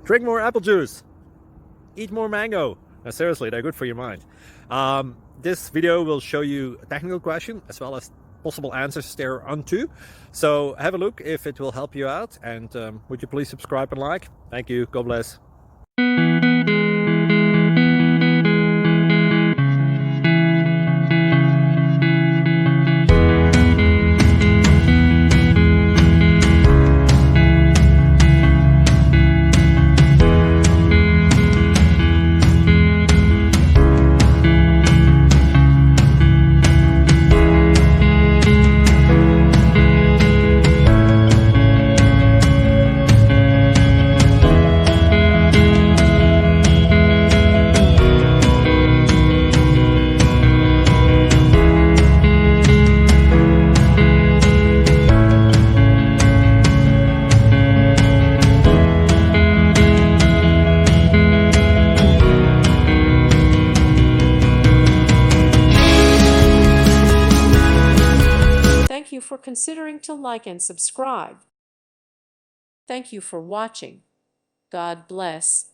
Drink more apple juice. Eat more mango. No, seriously, they're good for your mind. This video will show you a technical question as well as possible answers thereunto. So have a look if it will help you out, and would you please subscribe and like? Thank you. God bless. Thank you for considering to like and subscribe. Thank you for watching. God bless.